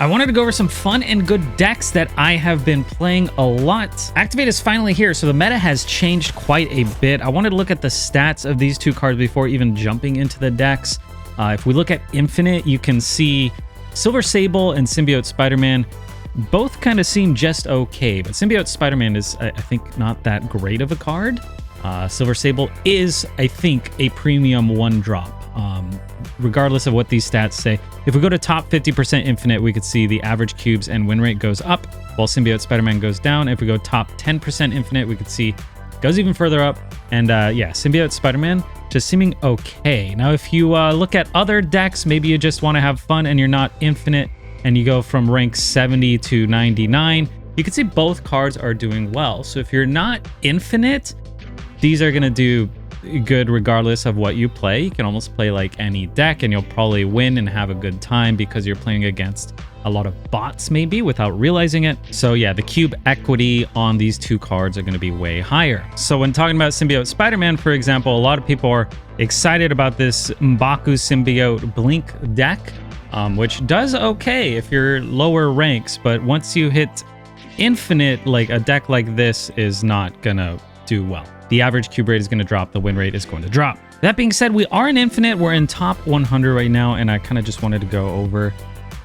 I wanted to go over some fun and good decks that I have been playing a lot. Activate is finally here, so the meta has changed quite a bit. I wanted to look at the stats of these two cards before even jumping into the decks. If we look at Infinite, you can see Silver Sable and Symbiote Spider-Man both kind of seem just okay, but Symbiote Spider-Man is, I think, not that great of a card. Silver Sable is, I think, a premium one-drop. Regardless of what these stats say. If we go to top 50% Infinite, we could see the average cubes and win rate goes up, while Symbiote Spider-Man goes down. If we go top 10% Infinite, we could see it goes even further up. And yeah, Symbiote Spider-Man just seeming okay. Now, if you look at other decks, maybe you just want to have fun and you're not Infinite, and you go from rank 70 to 99, you can see both cards are doing well. So if you're not Infinite, these are going to do good regardless of what you play. You can almost play like any deck and you'll probably win and have a good time because you're playing against a lot of bots maybe without realizing it. So yeah, the cube equity on these two cards are going to be way higher. So when talking about Symbiote Spider-Man, for example, a lot of people are excited about this M'Baku Symbiote Blink deck, which does okay if you're lower ranks, but once you hit Infinite, like a deck like this is not gonna do well. The average cube rate is going to drop. The win rate is going to drop. That being said, we are in Infinite. We're in top 100 right now, and I kind of just wanted to go over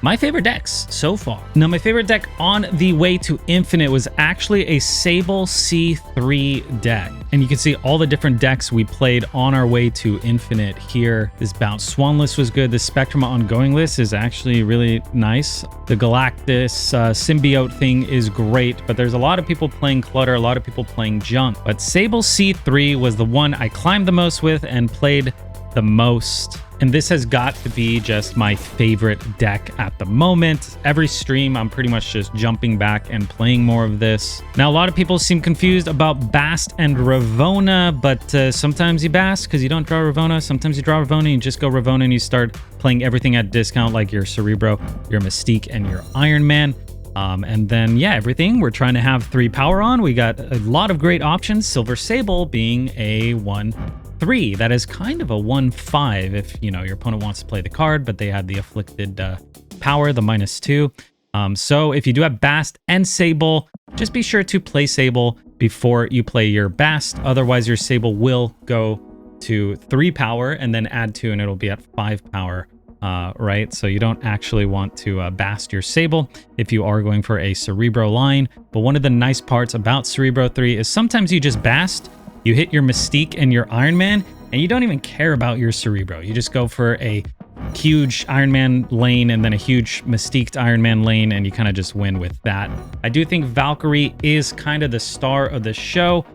my favorite decks so far. Now, my favorite deck on the way to Infinite was actually a Sable C3 deck. And you can see all the different decks we played on our way to Infinite here. This Bounce Swan list was good. The Spectrum Ongoing list is actually really nice. The Galactus Symbiote thing is great, but there's a lot of people playing Clutter, a lot of people playing Junk. But Sable C3 was the one I climbed the most with and played the most. And this has got to be just my favorite deck at the moment. Every stream, I'm pretty much just jumping back and playing more of this. Now, a lot of people seem confused about Bast and Ravona, but sometimes you Bast because you don't draw Ravona. Sometimes you draw Ravona and you just go Ravona and you start playing everything at discount like your Cerebro, your Mystique, and your Iron Man. And then, yeah, everything we're trying to have 3 power on. We got a lot of great options. Silver Sable being a 1/3. That is kind of a 1/5 if, you know, your opponent wants to play the card, but they had the afflicted power, the -2. So if you do have Bast and Sable, just be sure to play Sable before you play your Bast. Otherwise, your Sable will go to 3 power and then add 2 and it'll be at 5 power. Right? So you don't actually want to Bast your Sable if you are going for a Cerebro line. But one of the nice parts about Cerebro 3 is sometimes you just Bast, you hit your Mystique and your Iron Man, and you don't even care about your Cerebro. You just go for a huge Iron Man lane and then a huge Mystiqued Iron Man lane, and you kind of just win with that. I do think Valkyrie is kind of the star of the show.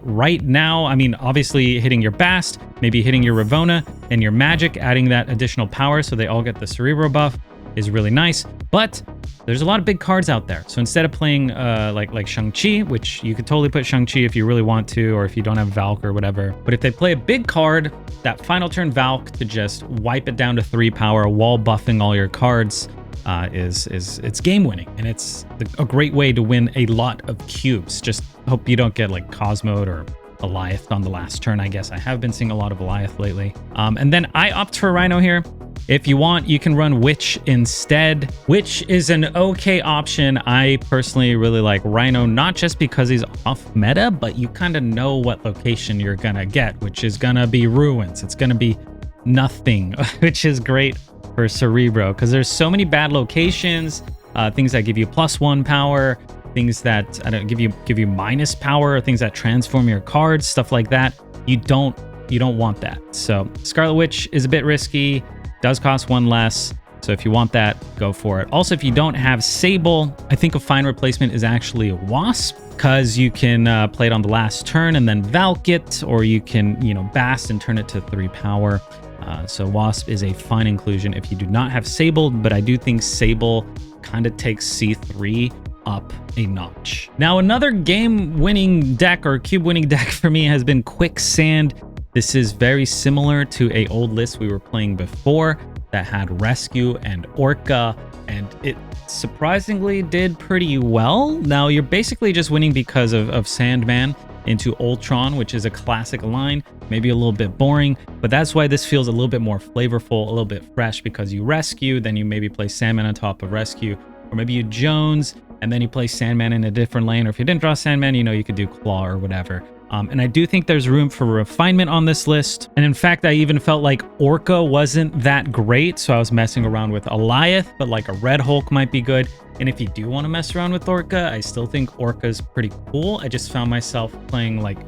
Right now, I mean, obviously hitting your Bast, maybe hitting your Ravona and your Magic, adding that additional power so they all get the Cerebro buff is really nice. But there's a lot of big cards out there. So instead of playing like Shang-Chi, which you could totally put Shang-Chi if you really want to, or if you don't have Valk or whatever. But if they play a big card, that final turn Valk to just wipe it down to 3 power, wall buffing all your cards, it's game winning, and it's a great way to win a lot of cubes. Just hope you don't get like Cosmode or Goliath on the last turn. I guess I have been seeing a lot of Goliath lately. And then I opt for Rhino here. If you want, you can run Witch instead. Witch is an okay option. I personally really like Rhino, not just because he's off meta, but you kind of know what location you're gonna get, which is gonna be Ruins. It's gonna be nothing, which is great for Cerebro because there's so many bad locations, things that give you +1 power, things that give you minus power, things that transform your cards, stuff like that. You don't want that. So Scarlet Witch is a bit risky. Does cost 1 less, so if you want that, go for it. Also, if you don't have Sable, I think a fine replacement is actually a Wasp, because you can play it on the last turn and then Valk it, or you can, you know, Bast and turn it to 3 power. So Wasp is a fine inclusion if you do not have Sable, but I do think Sable kind of takes C3 up a notch. Now, another game-winning deck or cube-winning deck for me has been Quicksand. This is very similar to an old list we were playing before that had Rescue and Orca, and it surprisingly did pretty well. Now, you're basically just winning because of Sandman into Ultron, which is a classic line, maybe a little bit boring, but that's why this feels a little bit more flavorful, a little bit fresh, because you rescue, then you maybe play Sandman on top of rescue, or maybe you Jones, and then you play Sandman in a different lane, or if you didn't draw Sandman, you could do Claw or whatever. And I do think there's room for refinement on this list. And in fact, I even felt like Orca wasn't that great, so I was messing around with Alioth, but like a Red Hulk might be good. And if you do want to mess around with Orca, I still think Orca's pretty cool. I just found myself playing like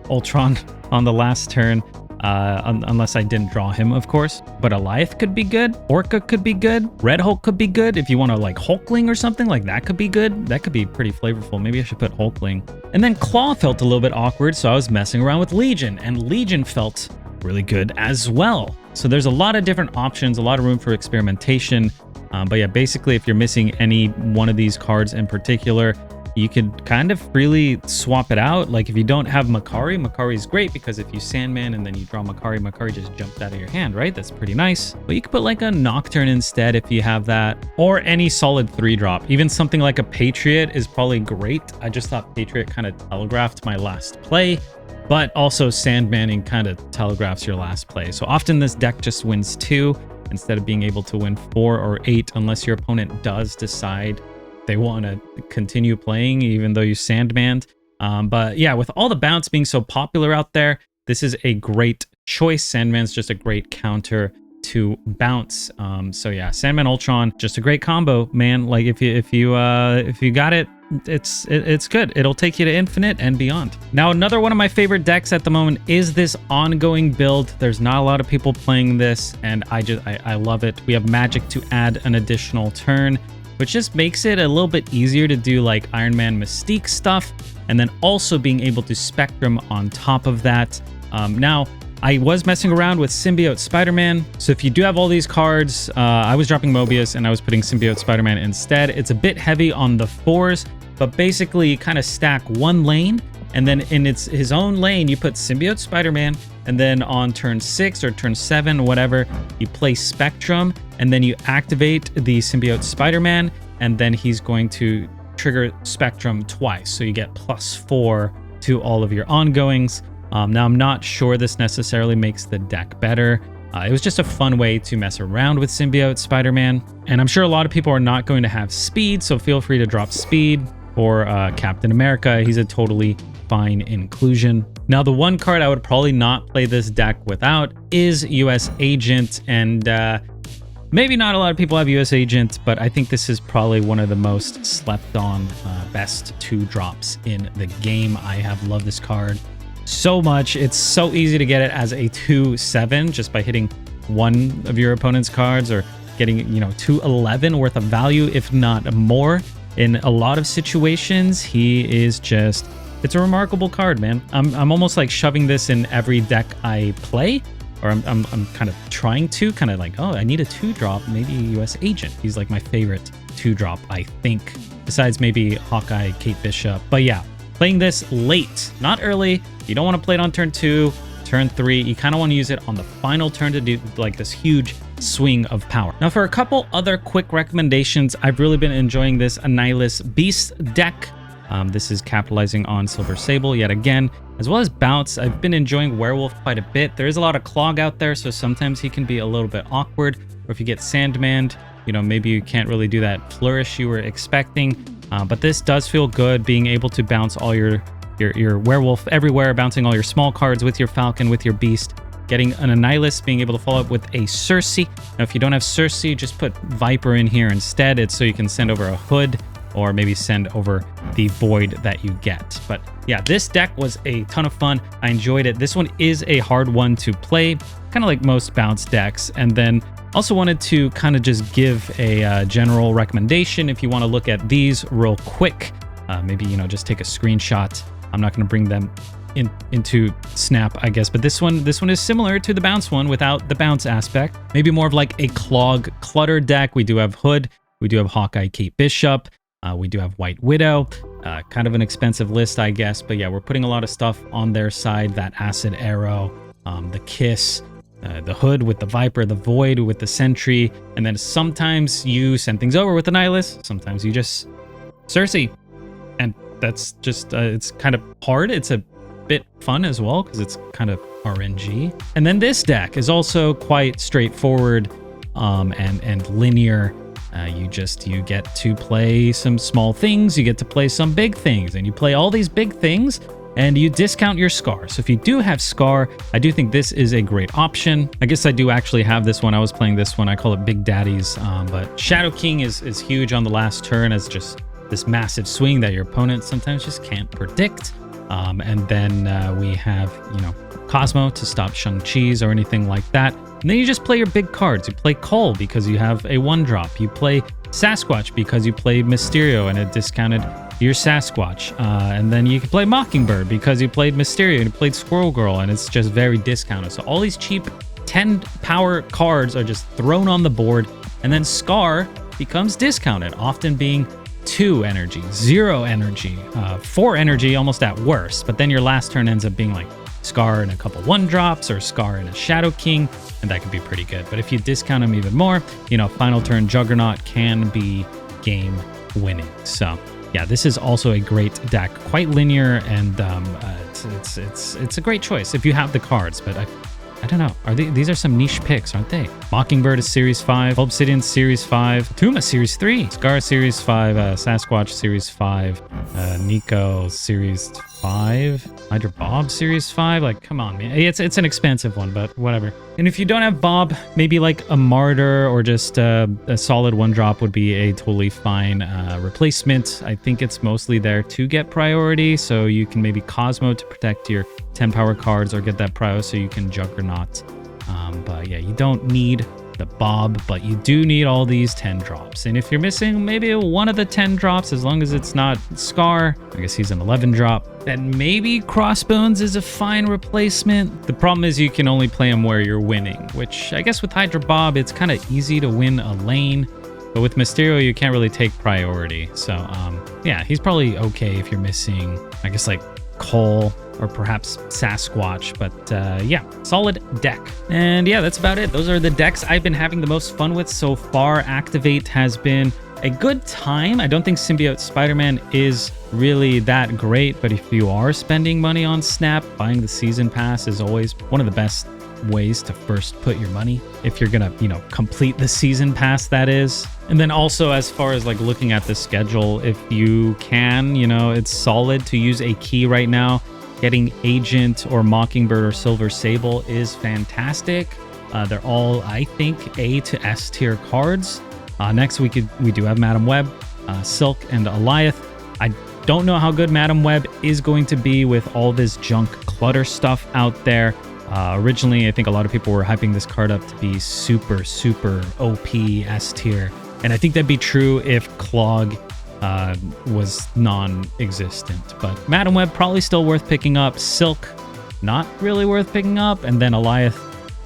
Ultron on the last turn, unless I didn't draw him, of course. But Alioth could be good. Orca could be good. Red Hulk could be good. If you want to like Hulkling or something, like that could be good. That could be pretty flavorful. Maybe I should put Hulkling. And then Claw felt a little bit awkward, so I was messing around with Legion, and Legion felt really good as well. So there's a lot of different options, a lot of room for experimentation. But yeah, basically, if you're missing any one of these cards in particular, you could kind of freely swap it out. Like if you don't have Makari, Makari is great because if you Sandman and then you draw Makari, Makari just jumped out of your hand, right? That's pretty nice. But you could put like a Nocturne instead if you have that, or any solid 3-drop. Even something like a Patriot is probably great. I just thought Patriot kind of telegraphed my last play, but also Sandmaning kind of telegraphs your last play. So often this deck just wins 2 instead of being able to win 4 or 8 unless your opponent does decide they want to continue playing even though you Sandmaned. But yeah, with all the bounce being so popular out there, this is a great choice. Sandman's just a great counter to bounce. So yeah, Sandman Ultron, just a great combo, man. Like if you got it, it's good. It'll take you to infinite and beyond. Now, another one of my favorite decks at the moment is this ongoing build. There's not a lot of people playing this, and I love it. We have magic to add an additional turn, which just makes it a little bit easier to do like Iron Man Mystique stuff, and then also being able to Spectrum on top of that. Now, I was messing around with Symbiote Spider-Man, so if you do have all these cards, I was dropping Mobius and I was putting Symbiote Spider-Man instead. It's a bit heavy on the 4s, but basically you kind of stack one lane, and then in his own lane, you put Symbiote Spider-Man, and then on turn 6 or turn 7, whatever, you play Spectrum, and then you activate the Symbiote Spider-Man, and then he's going to trigger Spectrum twice. So you get +4 to all of your ongoings. Now, I'm not sure this necessarily makes the deck better. It was just a fun way to mess around with Symbiote Spider-Man. And I'm sure a lot of people are not going to have speed, so feel free to drop speed. Or Captain America, he's a totally fine inclusion. Now, the one card I would probably not play this deck without is US Agent, and maybe not a lot of people have US Agent, but I think this is probably one of the most slept on best 2-drops in the game. I have loved this card so much. It's so easy to get it as a 2/7 just by hitting one of your opponent's cards, or getting 2/11 worth of value, if not more. In a lot of situations, he is just, it's a remarkable card, man. I'm almost like shoving this in every deck I play, or I'm kind of trying to, kind of like, oh, I need a 2-drop, maybe US Agent. He's like my favorite 2-drop, I think, besides maybe Hawkeye, Kate Bishop. But yeah, playing this late, not early. You don't want to play it on turn 2, turn 3. You kind of want to use it on the final turn to do like this huge swing of power. Now, for a couple other quick recommendations, I've really been enjoying this Annihilus Beast deck. This is capitalizing on Silver Sable yet again, as well as Bounce. I've been enjoying Werewolf quite a bit. There is a lot of Clog out there, so sometimes he can be a little bit awkward. Or if you get Sandmaned, maybe you can't really do that flourish you were expecting. But this does feel good, being able to bounce all your Werewolf everywhere, bouncing all your small cards with your Falcon, with your Beast, getting an Annihilus, being able to follow up with a Circe. Now, if you don't have Circe, just put Viper in here instead. It's so you can send over a Hood, or maybe send over the Void that you get. But yeah, this deck was a ton of fun. I enjoyed it. This one is a hard one to play, kind of like most bounce decks. And then also wanted to kind of just give a general recommendation. If you want to look at these real quick, maybe, just take a screenshot. I'm not going to bring them into Snap, I guess, but this one is similar to the bounce one without the bounce aspect. Maybe more of like a Clog Clutter deck. We do have Hood, we do have Hawkeye, Kate Bishop, we do have White Widow. Kind of an expensive list, I guess, but yeah, we're putting a lot of stuff on their side. That Acid Arrow, the Kiss, the Hood with the Viper, the Void with the Sentry, and then sometimes you send things over with the Nihilus, sometimes you just Circe, and that's just it's kind of hard. It's a bit fun as well because it's kind of RNG. And then this deck is also quite straightforward and linear. You get to play some small things, you get to play some big things, and you play all these big things and you discount your Scar. So if you do have Scar, I do think this is a great option. I guess I do actually have this one. I was playing this one. I call it Big Daddies, but Shadow King is huge on the last turn as just this massive swing that your opponent sometimes just can't predict. And then we have, Cosmo to stop Shang-Chi's or anything like that. And then you just play your big cards. You play Cole because you have a 1-drop. You play Sasquatch because you play Mysterio and it discounted your Sasquatch. And then you can play Mockingbird because you played Mysterio and you played Squirrel Girl, and it's just very discounted. So all these cheap 10 power cards are just thrown on the board, and then Scar becomes discounted, often being 2 energy, 0 energy, 4 energy almost at worst. But then your last turn ends up being like Scar and a couple 1-drops or Scar and a Shadow King, and that could be pretty good. But if you discount them even more, final turn Juggernaut can be game winning. So yeah, this is also a great deck, quite linear, and it's a great choice if you have the cards. But I don't know. These are some niche picks, aren't they? Mockingbird is Series 5, Obsidian Series 5, Tuma Series 3, Scar Series 5, Sasquatch Series 5, Nico Series 5, Hydra Bob Series 5. Like, come on, man. It's an expensive one, but whatever. And if you don't have Bob, maybe like a Martyr or just a solid 1-drop would be a totally fine replacement. I think it's mostly there to get priority, so you can maybe Cosmo to protect your 10 power cards or get that prio so you can Juggernaut. But yeah, you don't need the Bob, but you do need all these 10 drops. And if you're missing maybe one of the 10 drops, as long as it's not Scar, I guess he's an 11 drop, then maybe Crossbones is a fine replacement. The problem is you can only play him where you're winning, which I guess with Hydra Bob, it's kind of easy to win a lane. But with Mysterio, you can't really take priority. So yeah, he's probably okay if you're missing, I guess, like Cole or perhaps Sasquatch, but yeah, solid deck. And yeah, that's about it. Those are the decks I've been having the most fun with so far. Activate has been a good time. I don't think Symbiote Spider-Man is really that great, but if you are spending money on Snap, buying the season pass is always one of the best ways to first put your money if you're gonna complete the season pass, that is. And then also, as far as like looking at the schedule, if you can, it's solid to use a key right now. Getting Agent or Mockingbird or Silver Sable is fantastic. They're all, I think, A to S tier cards. Next we do have Madam Web, Silk, and Alioth. I don't know how good Madam Web is going to be with all this junk clutter stuff out there. Originally, I think a lot of people were hyping this card up to be super, super OP S tier. And I think that'd be true if Clog was non-existent. But Madam Web probably still worth picking up. Silk, not really worth picking up. And then Alioth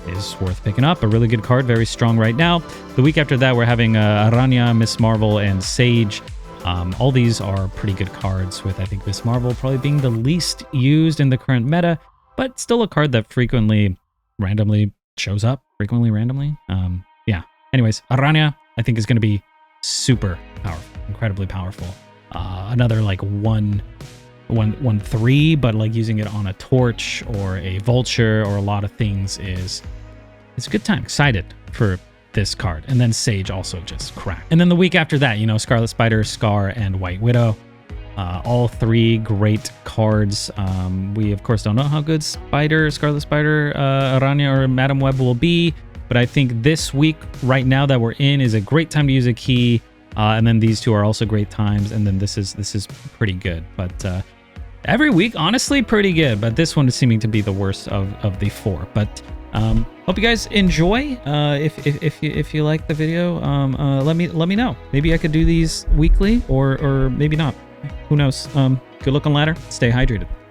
is worth picking up. A really good card, very strong right now. The week after that, we're having Aranya, Miss Marvel, and Sage. All these are pretty good cards, with I think Miss Marvel probably being the least used in the current meta, but still a card that frequently randomly shows up. Yeah. Anyways, Aranya, I think, is going to be super powerful, incredibly powerful. Another like 1/3, but like using it on a torch or a vulture or a lot of things it's a good time. Excited for this card. And then Sage also just cracked. And then the week after that, Scarlet Spider, Scar, and White Widow. All 3 great cards. We of course don't know how good Scarlet Spider, Aranya, or Madam Web will be, but I think this week right now that we're in is a great time to use a key. And then these 2 are also great times. And then this is pretty good. But every week, honestly, pretty good. But this one is seeming to be the worst of the 4. But hope you guys enjoy. If you like the video, let me know. Maybe I could do these weekly or maybe not. Who knows? Good luck on ladder. Stay hydrated.